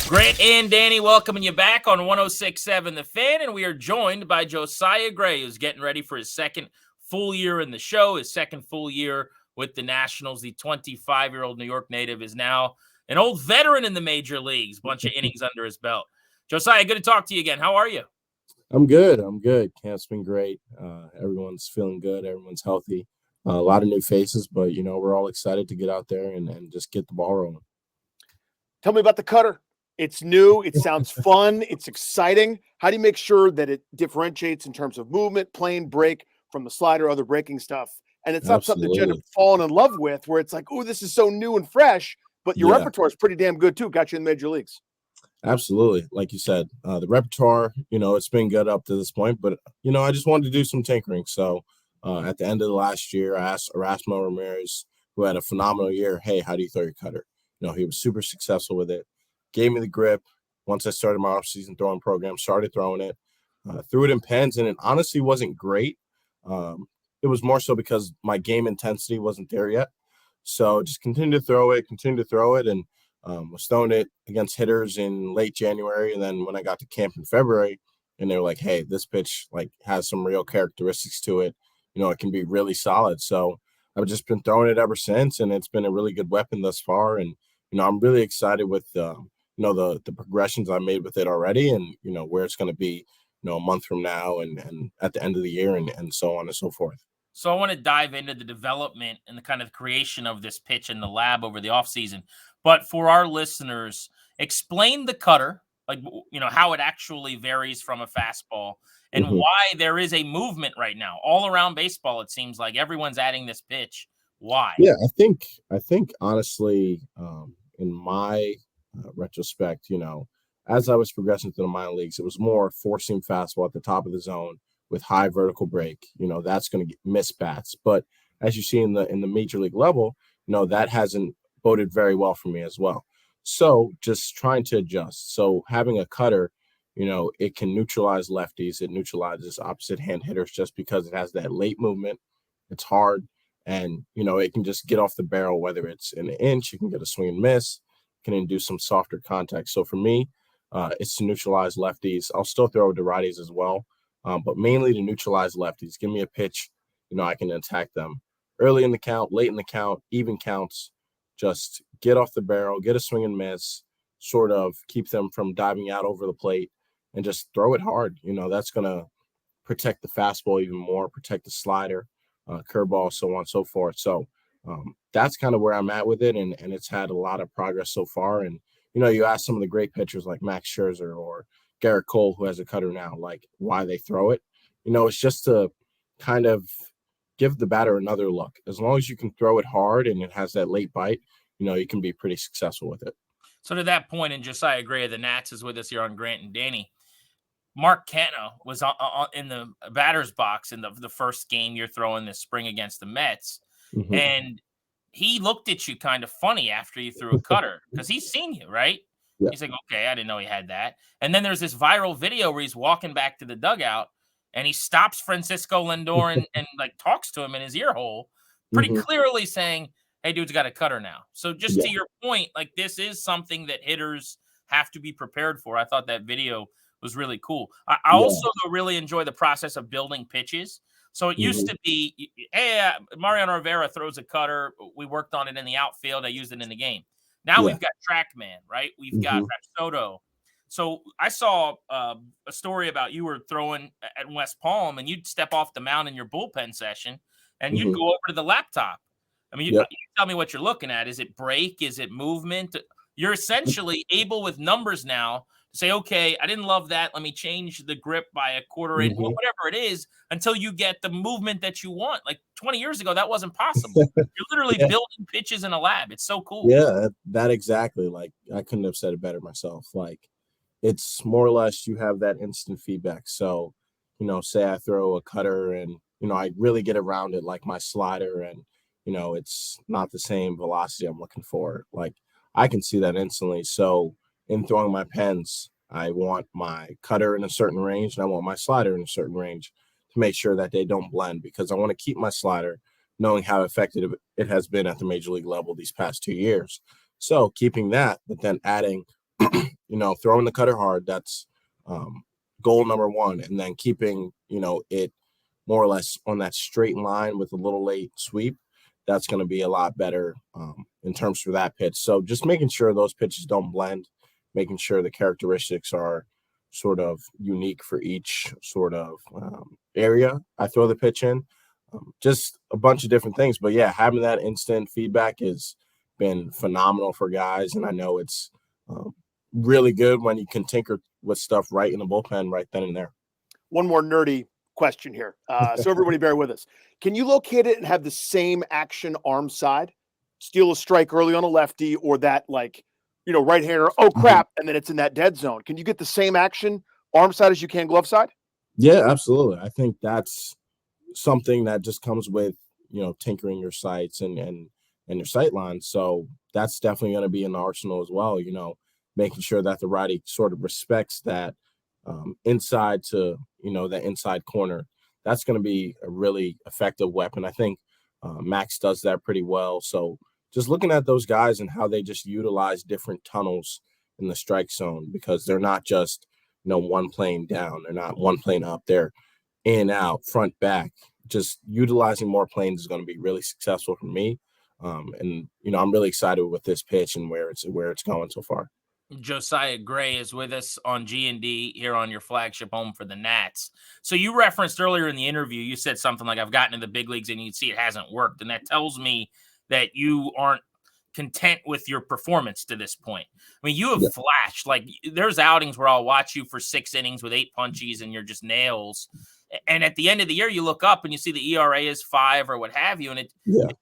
Grant and Danny welcoming you back on 106.7 The Fan, and we are joined by Josiah Gray, who's getting ready for his second full year in the show, his second full year with the Nationals. The 25-year-old New York native is now an old veteran in the major leagues, bunch of innings under his belt. Josiah, good to talk to you again. How are you? I'm good. Camp's been great. Everyone's feeling good. Everyone's healthy. A lot of new faces, but, we're all excited to get out there and just get the ball rolling. Tell me about the cutter. It's new. It sounds fun. It's exciting. How do you make sure that it differentiates in terms of movement, plane, break from the slider, other breaking stuff? And it's not something that you end up falling in love with where it's like, oh, this is so new and fresh, but your repertoire is pretty damn good too. Got you in the major leagues. Absolutely. Like you said, the repertoire, it's been good up to this point, but, I just wanted to do some tinkering. So at the end of the last year, I asked Erasmo Ramirez, who had a phenomenal year, hey, how do you throw your cutter? He was super successful with it. Gave me the grip. Once I started my off-season throwing program, started throwing it, threw it in pens, and it honestly wasn't great. It was more so because my game intensity wasn't there yet. So just continue to throw it, and was throwing it against hitters in late January. And then when I got to camp in February, and they're like, hey, this pitch like has some real characteristics to it. It can be really solid. So I've just been throwing it ever since, and it's been a really good weapon thus far. And I'm really excited with the progressions I made with it already, and where it's going to be a month from now and at the end of the year, and so on and so forth. So I want to dive into the development and the kind of creation of this pitch in the lab over the offseason. But for our listeners, explain the cutter, like, how it actually varies from a fastball, and why there is a movement right now all around baseball. It seems like everyone's adding this pitch. Why? Yeah, I think honestly, in my retrospect, as I was progressing through the minor leagues, it was more four-seam fastball at the top of the zone with high vertical break. That's going to miss bats. But as you see in the major league level, that hasn't boded very well for me as well. So just trying to adjust. So having a cutter, it can neutralize lefties. It neutralizes opposite hand hitters just because it has that late movement. It's hard. And, it can just get off the barrel, whether it's an inch, you can get a swing and miss, can induce some softer contact. So for me, it's to neutralize lefties. I'll still throw to righties as well, but mainly to neutralize lefties. Give me a pitch, I can attack them early in the count, late in the count, even counts. Just get off the barrel, get a swing and miss, sort of keep them from diving out over the plate, and just throw it hard. That's going to protect the fastball even more, protect the slider, curveball, so on and so forth. So that's kind of where I'm at with it, and it's had a lot of progress so far. And, you ask some of the great pitchers like Max Scherzer or Garrett Cole, who has a cutter now, like why they throw it. It's just to kind of give the batter another look. As long as you can throw it hard and it has that late bite, you can be pretty successful with it. So to that point, and Josiah Gray of the Nats is with us here on Grant and Danny. Mark Canha was in the batter's box in the first game you're throwing this spring against the Mets. And he looked at you kind of funny after you threw a cutter because he's seen you, right? Yeah. He's like, okay, I didn't know he had that. And then there's this viral video where he's walking back to the dugout and he stops Francisco Lindor and like talks to him in his ear hole, pretty clearly saying, hey, dude's got a cutter now. So just to your point, like this is something that hitters have to be prepared for. I thought that video was really cool. I also really enjoy the process of building pitches. So it used to be, hey, Mariano Rivera throws a cutter. We worked on it in the outfield. I used it in the game. Now we've got TrackMan, right? We've got Rapsodo. So I saw a story about you were throwing at West Palm, and you'd step off the mound in your bullpen session, and you'd go over to the laptop. I mean, you tell me what you're looking at. Is it break? Is it movement? You're essentially able with numbers now to say, okay, I didn't love that. Let me change the grip by a quarter inch, whatever it is, until you get the movement that you want. Like 20 years ago, that wasn't possible. You're literally building pitches in a lab. It's so cool. Yeah, that exactly. Like I couldn't have said it better myself. Like it's more or less you have that instant feedback. So, say I throw a cutter and, I really get around it like my slider and, it's not the same velocity I'm looking for. Like I can see that instantly. So in throwing my pens, I want my cutter in a certain range and I want my slider in a certain range to make sure that they don't blend, because I want to keep my slider knowing how effective it has been at the major league level these past 2 years. So keeping that, but then adding, throwing the cutter hard, that's goal number one. And then keeping, it more or less on that straight line with a little late sweep. That's going to be a lot better in terms for that pitch. So just making sure those pitches don't blend, making sure the characteristics are sort of unique for each sort of area I throw the pitch in. Just a bunch of different things. But yeah, having that instant feedback has been phenomenal for guys. And I know it's really good when you can tinker with stuff right in the bullpen right then and there. One more nerdy question here. So everybody bear with us. Can you locate it and have the same action arm side? Steal a strike early on a lefty, or that right-hander, oh crap, and then it's in that dead zone. Can you get the same action arm side as you can glove side? Yeah, absolutely. I think that's something that just comes with, tinkering your sights and your sight lines. So that's definitely going to be in the arsenal as well, making sure that the righty sort of respects that inside to, that inside corner. That's going to be a really effective weapon. I think Max does that pretty well. So just looking at those guys and how they just utilize different tunnels in the strike zone, because they're not just, one plane down. They're not one plane up. They're in, out, front, back. Just utilizing more planes is going to be really successful for me. And I'm really excited with this pitch and where it's going so far. Josiah Gray is with us on G&D here on your flagship home for the Nats. So you referenced earlier in the interview, you said something like, I've gotten to the big leagues and you can see it hasn't worked. And that tells me that you aren't content with your performance to this point. I mean, you have flashed. Like, there's outings where I'll watch you for 6 innings with 8 punchies and you're just nails. And at the end of the year, you look up and you see the ERA is 5 or what have you, and it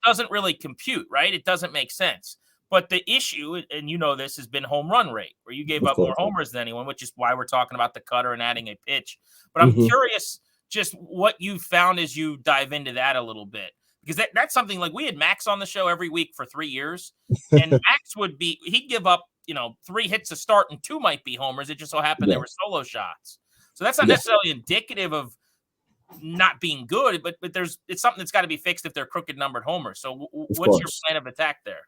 doesn't really compute, right? It doesn't make sense. But the issue, and this, has been home run rate, where you gave up more homers than anyone, which is why we're talking about the cutter and adding a pitch. But I'm curious just what you found as you dive into that a little bit. Because that's something, like, we had Max on the show every week for 3 years, and Max he'd give up, 3 hits to start and 2 might be homers. It just so happened they were solo shots. So that's not necessarily indicative of not being good, but it's something that's got to be fixed if they're crooked numbered homers. So what's your plan of attack there?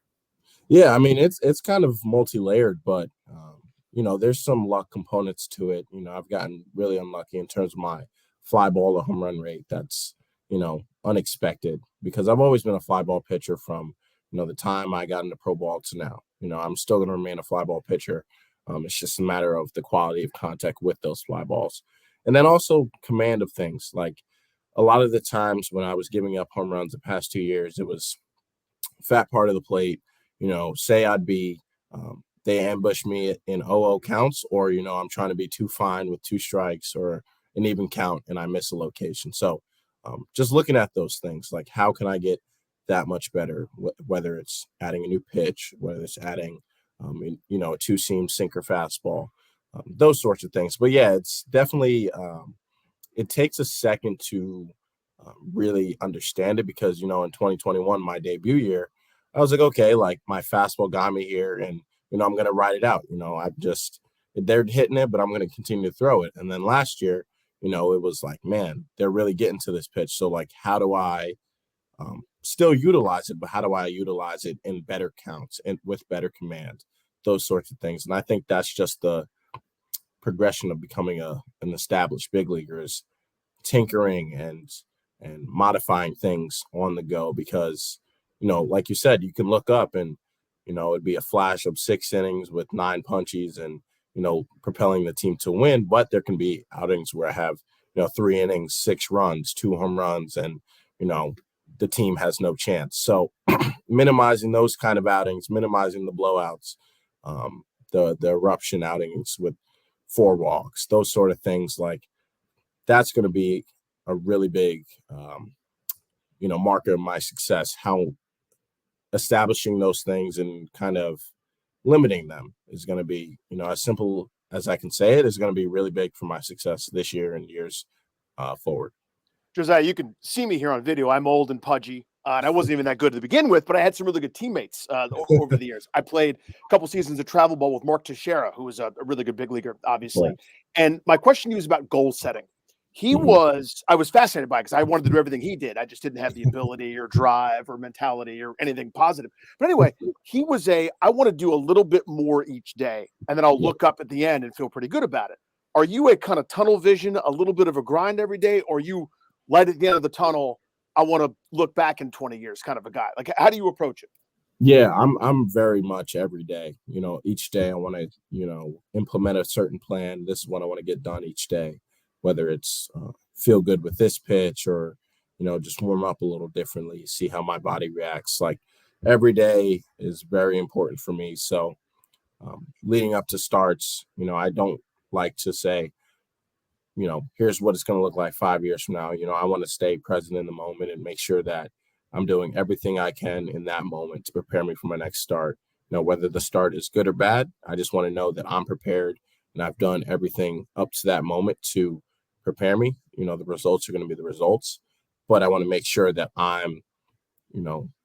Yeah, I mean, it's kind of multi-layered, but there's some luck components to it. I've gotten really unlucky in terms of my fly ball to home run rate. That's unexpected, because I've always been a fly ball pitcher from the time I got into pro ball to now. I'm still going to remain a fly ball pitcher. It's just a matter of the quality of contact with those fly balls, and then also command of things. Like, a lot of the times when I was giving up home runs the past 2 years, it was fat part of the plate. Say I'd be, they ambush me in 0-0 counts, or, I'm trying to be too fine with 2 strikes or an even count and I miss a location. So just looking at those things, like, how can I get that much better, whether it's adding a new pitch, whether it's adding, a 2-seam sinker fastball, those sorts of things. But yeah, it's definitely, it takes a second to really understand it, because, in 2021, my debut year, I was like, okay, like, my fastball got me here, and, I'm going to ride it out. They're hitting it, but I'm going to continue to throw it. And then last year, it was like, man, they're really getting to this pitch. So, like, how do I still utilize it, but how do I utilize it in better counts and with better command, those sorts of things. And I think that's just the progression of becoming an established big leaguer, is tinkering and modifying things on the go, because like you said, you can look up and, it'd be a flash of 6 innings with 9 punchies and, propelling the team to win. But there can be outings where I have, 3 innings, 6 runs, 2 home runs, and, the team has no chance. So minimizing those kind of outings, minimizing the blowouts, the eruption outings with 4 walks, those sort of things, like, that's going to be a really big, marker of my success. How establishing those things and kind of limiting them is going to be, as simple as I can say it, is going to be really big for my success this year and years forward. Josiah, you can see me here on video. I'm old and pudgy, and I wasn't even that good to begin with, but I had some really good teammates over the years. I played a couple seasons of travel ball with Mark Teixeira, who was a really good big leaguer, obviously. Right. And my question to you is about goal setting. I was fascinated by it, because I wanted to do everything he did. I just didn't have the ability or drive or mentality or anything positive. But anyway, he was I want to do a little bit more each day, and then I'll look up at the end and feel pretty good about it. Are you a kind of tunnel vision, a little bit of a grind every day, or you light at the end of the tunnel, I want to look back in 20 years kind of a guy? Like, how do you approach it? Yeah, I'm very much every day. Each day I want to, implement a certain plan. This is what I want to get done each day, whether it's feel good with this pitch or, just warm up a little differently, see how my body reacts. Like, every day is very important for me. So leading up to starts, I don't like to say, here's what it's going to look like 5 years from now. I want to stay present in the moment and make sure that I'm doing everything I can in that moment to prepare me for my next start. Whether the start is good or bad, I just want to know that I'm prepared and I've done everything up to that moment to prepare me. The results are going to be the results, but I want to make sure that I'm,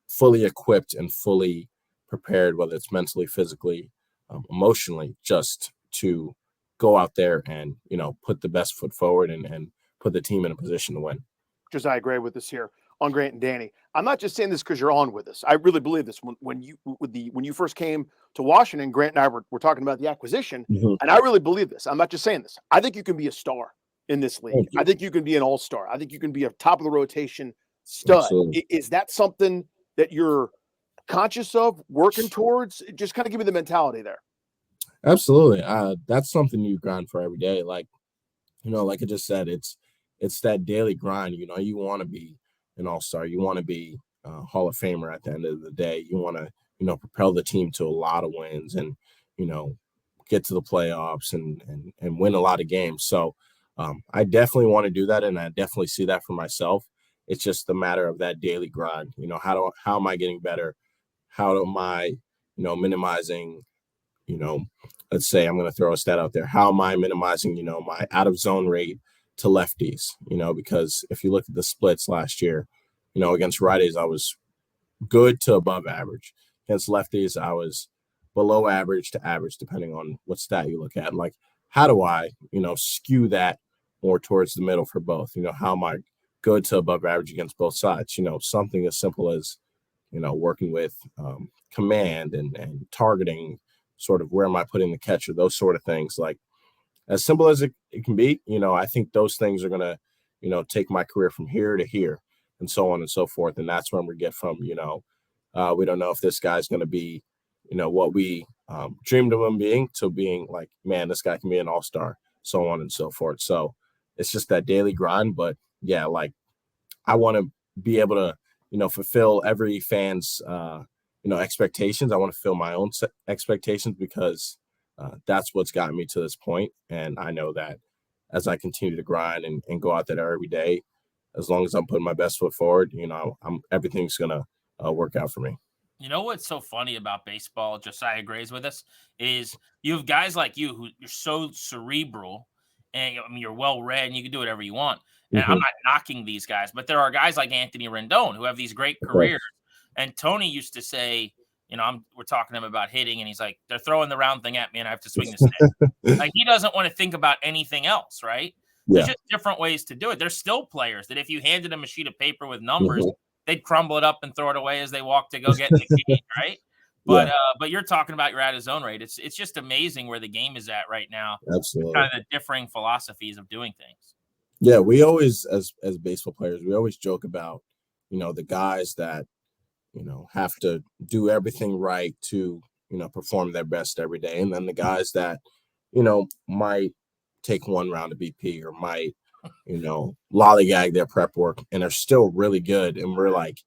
fully equipped and fully prepared, whether it's mentally, physically, emotionally, just to go out there and, put the best foot forward and put the team in a position to win. Josiah Gray with us here on Grant and Danny. I'm not just saying this because you're on with us. I really believe this. When you first came to Washington, Grant and I were talking about the acquisition, Mhm. and I really believe this. I'm not just saying this. I think you can be a star in this league. Thank you. I think you can be an all-star. I think you can be a top of the rotation stud. Absolutely. Is that something that you're conscious of, working towards? Just kind of give me the mentality there. Absolutely. That's something you grind for every day. Like, like I just said, it's that daily grind. You want to be an all-star. You want to be a Hall of Famer at the end of the day. You want to, propel the team to a lot of wins and, get to the playoffs and win a lot of games. So I definitely want to do that. And I definitely see that for myself. It's just a matter of that daily grind. How am I getting better? How am I, minimizing, let's say I'm going to throw a stat out there. How am I minimizing, my out of zone rate to lefties? Because if you look at the splits last year, against righties, I was good to above average. Against lefties, I was below average to average, depending on what stat you look at. Like, how do I, skew that more towards the middle for both? How am I good to above average against both sides? Something as simple as, working with command and targeting, sort of where am I putting the catcher, those sort of things. Like, as simple as it can be, I think those things are going to, take my career from here to here and so on and so forth. And that's when we get from, we don't know if this guy's going to be, what we dreamed of him being, to being like, man, this guy can be an all-star, so on and so forth. So it's just that daily grind. But yeah, like, I want to be able to, fulfill every fan's, expectations. I want to fulfill my own expectations, because that's what's gotten me to this point. And I know that as I continue to grind and go out there every day, as long as I'm putting my best foot forward, everything's going to work out for me. You know what's so funny about baseball? Josiah Gray's with us. Is you have guys like you who you're so cerebral, and you're well read, and you can do whatever you want. And I'm not knocking these guys, but there are guys like Anthony Rendon who have these great careers. And Tony used to say, we're talking to him about hitting, and he's like, they're throwing the round thing at me, and I have to swing the stick. Like, he doesn't want to think about anything else, right? There's just different ways to do it. There's still players that if you handed them a sheet of paper with numbers, they'd crumble it up and throw it away as they walk to go get in the game, right? But you're talking about your out of zone rate. It's just amazing where the game is at right now. Absolutely. Kind of the differing philosophies of doing things. Yeah, we always, as baseball players, we always joke about, the guys that, have to do everything right to, perform their best every day. And then the guys that, might take one round of BP or might, lollygag their prep work and are still really good. And we're like,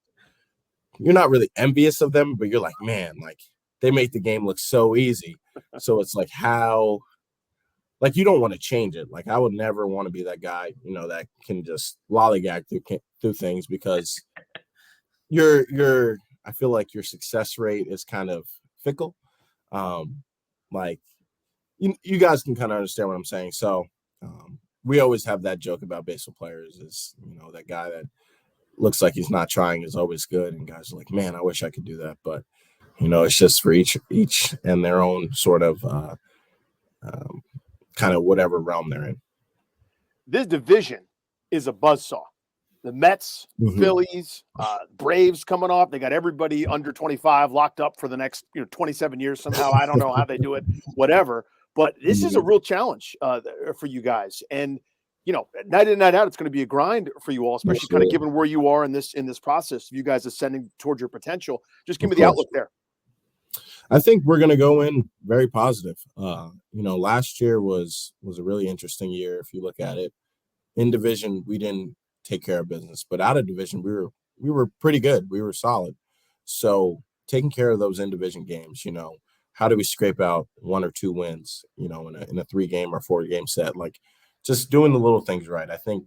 you're not really envious of them, but you're like, man, like, they make the game look so easy. So it's like, how, like, you don't want to change it. Like, I would never want to be that guy, that can just lollygag through things, because I feel like your success rate is kind of fickle. Like, you guys can kind of understand what I'm saying. So we always have that joke about baseball players is, that guy that looks like he's not trying is always good. And guys are like, man, I wish I could do that. But, it's just for each and their own sort of kind of whatever realm they're in. This division is a buzzsaw. The Mets, Phillies, Braves coming off. They got everybody under 25 locked up for the next 27 years somehow. I don't know how they do it, whatever. But this is a real challenge for you guys. And, night in, night out, it's going to be a grind for you all, especially kind of given where you are in this process. You guys ascending towards your potential. Just give me the outlook there. I think we're going to go in very positive. Last year was a really interesting year. If you look at it, in division, we didn't take care of business, but out of division, we were pretty good. We were solid. So taking care of those in division games, how do we scrape out 1 or 2 wins, in a 3-game or 4-game set? Like, just doing the little things right. I think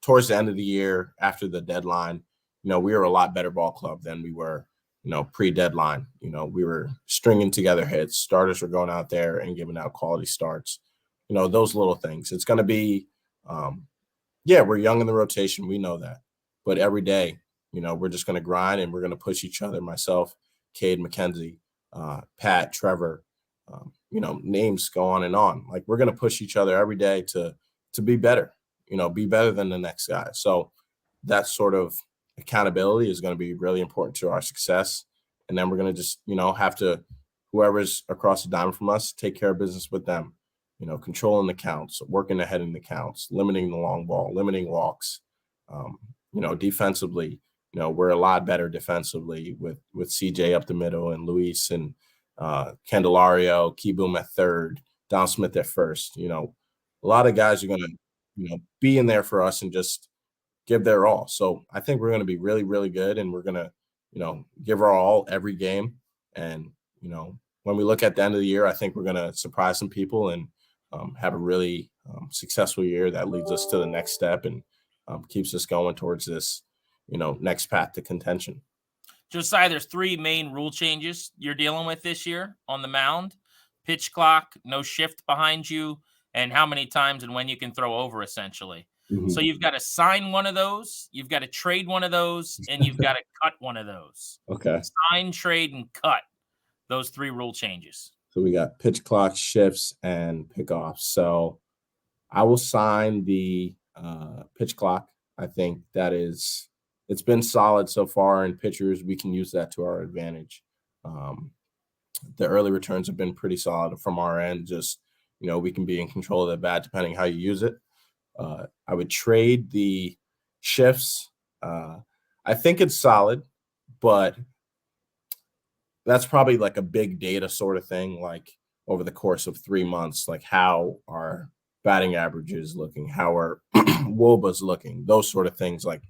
towards the end of the year, after the deadline, we were a lot better ball club than we were, pre-deadline. We were stringing together hits. Starters were going out there and giving out quality starts. Those little things. It's going to be, we're young in the rotation. We know that. But every day, we're just going to grind and we're going to push each other. Myself, Cade, McKenzie, Pat, Trevor, names go on and on. Like, we're going to push each other every day to be better, be better than the next guy. So that sort of accountability is going to be really important to our success. And then we're going to just, have to whoever's across the diamond from us, take care of business with them. Controlling the counts, working ahead in the counts, limiting the long ball, limiting walks. Defensively, we're a lot better defensively with CJ up the middle and Luis and Candelario, Keyboom at third, Don Smith at first. A lot of guys are going to, be in there for us and just give their all. So I think we're going to be really, really good, and we're going to, give our all every game. And, when we look at the end of the year, I think we're going to surprise some people and have a really successful year that leads us to the next step and keeps us going towards this, next path to contention. Josiah, there's 3 main rule changes you're dealing with this year on the mound: pitch clock, no shift behind you, and how many times and when you can throw over, essentially. Mm-hmm. So you've got to sign one of those, you've got to trade one of those, and you've got to cut one of those. Okay. Sign, trade, and cut those 3 rule changes. So we got pitch clock, shifts, and pickoffs. So I will sign the pitch clock. I think it's been solid so far, and pitchers, we can use that to our advantage. The early returns have been pretty solid from our end. Just, we can be in control of the bat depending how you use it. I would trade the shifts. I think it's solid, but that's probably like a big data sort of thing, like over the course of 3 months, like how our batting average is looking, how our WOBA's looking, those sort of things. Like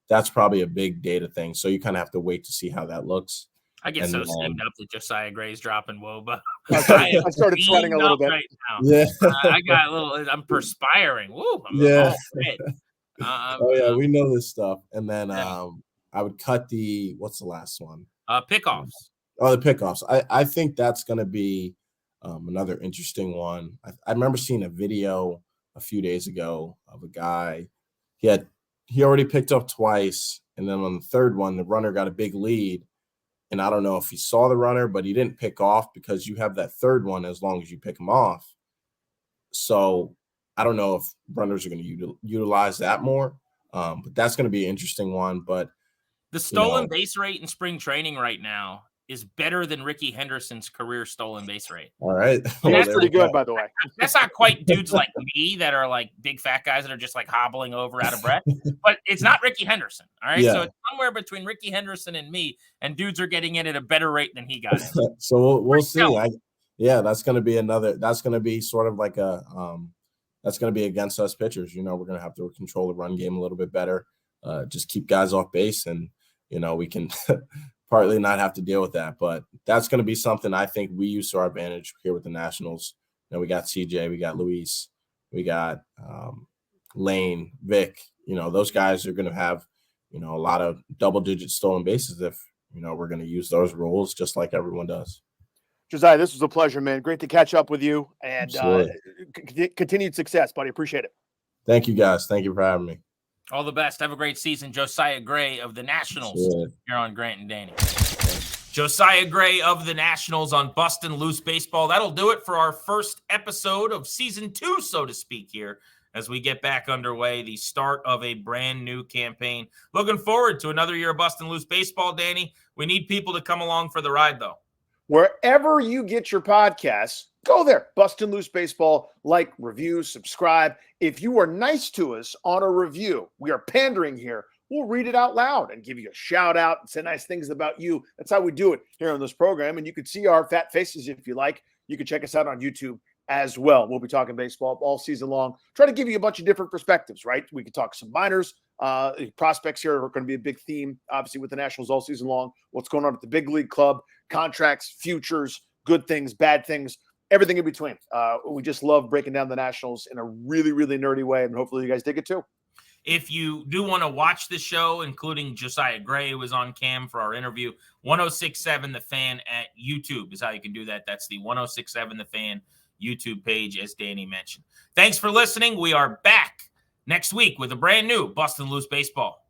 that's probably a big data thing. So you kind of have to wait to see how that looks. I get so steamed up that Josiah Gray's dropping WOBA. I started sweating a little bit right now. Yeah. I got a little. I'm perspiring. Woo! Yeah. Oh yeah, we know this stuff. And then I would cut what's the last one? Pickoffs. Oh, the pickoffs. I think that's going to be another interesting one. I remember seeing a video a few days ago of a guy. He already picked up twice, and then on the third one, the runner got a big lead. And I don't know if he saw the runner, but he didn't pick off because you have that third one as long as you pick him off. So I don't know if runners are going to utilize that more, but that's going to be an interesting one. But the stolen base rate in spring training right now is better than Ricky Henderson's career stolen base rate. All right. That's pretty good, by the way. That's not quite dudes like me that are like big fat guys that are just like hobbling over out of breath, but it's not Ricky Henderson. All right. Yeah. So it's somewhere between Ricky Henderson and me, and dudes are getting in at a better rate than he got in. So we'll see. That's going to be that's going to be sort of like that's going to be against us pitchers. We're going to have to control the run game a little bit better, just keep guys off base, and, we can partly not have to deal with that. But that's going to be something I think we use to our advantage here with the Nationals. We got CJ, we got Luis, we got Lane, Vic. Those guys are going to have, a lot of double-digit stolen bases if, we're going to use those rules just like everyone does. Josiah, this was a pleasure, man. Great to catch up with you, and continued success, buddy. Appreciate it. Thank you, guys. Thank you for having me. All the best. Have a great season. Josiah Gray of the Nationals here on Grant and Danny. Josiah Gray of the Nationals on Bustin Loose Baseball. That'll do it for our first episode of season 2, so to speak, here as we get back underway, the start of a brand new campaign. Looking forward to another year of Bustin Loose Baseball, Danny. We need people to come along for the ride, though. Wherever you get your podcasts, go there. Bustin Loose Baseball. Like, review, subscribe. If you are nice to us on a review, we are pandering here. We'll read it out loud and give you a shout out and say nice things about you. That's how we do it here on this program. And you can see our fat faces if you like. You can check us out on YouTube as well. We'll be talking baseball all season long. Try to give you a bunch of different perspectives, right? We can talk some minors. Prospects here are going to be a big theme, obviously, with the Nationals all season long. What's going on at the big league club, contracts, futures, good things, bad things, everything in between. We just love breaking down the Nationals in a really, really nerdy way, and hopefully you guys dig it too. If you do want to watch the show, including Josiah Gray, who was on cam for our interview, 1067 The Fan at YouTube is how you can do that. That's the 1067 The Fan YouTube page, as Danny mentioned. Thanks for listening. We are back next week with a brand new Bustin Loose Baseball.